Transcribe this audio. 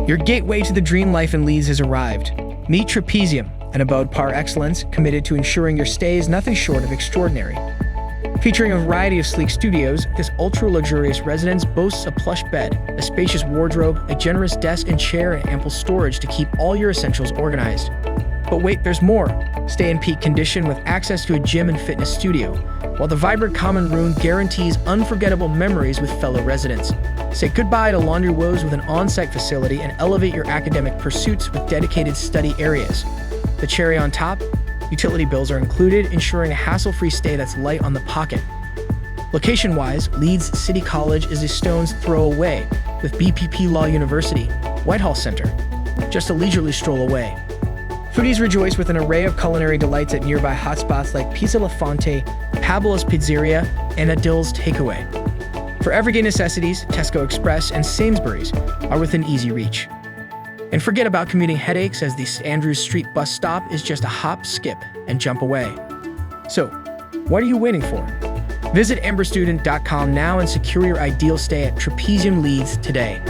Your gateway to the dream life in Leeds has arrived. Meet Trapezium, an abode par excellence committed to ensuring your stay is nothing short of extraordinary. Featuring a variety of sleek studios, this ultra-luxurious residence boasts a plush bed, a spacious wardrobe, a generous desk and chair, and ample storage to keep all your essentials organized. But wait, there's more. Stay in peak condition with access to a gym and fitness studio, while the vibrant common room guarantees unforgettable memories with fellow residents. Say goodbye to laundry woes with an on-site facility and elevate your academic pursuits with dedicated study areas. The cherry on top? Utility bills are included, ensuring a hassle-free stay that's light on the pocket. Location-wise, Leeds City College is a stone's throw away, with BPP Law University, Whitehall Center, just a leisurely stroll away. Foodies rejoice with an array of culinary delights at nearby hotspots like Pizza La Fonte, Pablo's Pizzeria, and Adil's Takeaway. For everyday necessities, Tesco Express and Sainsbury's are within easy reach. And forget about commuting headaches, as the St. Andrews Street bus stop is just a hop, skip, and jump away. So, what are you waiting for? Visit amberstudent.com now and secure your ideal stay at Trapezium Leeds today.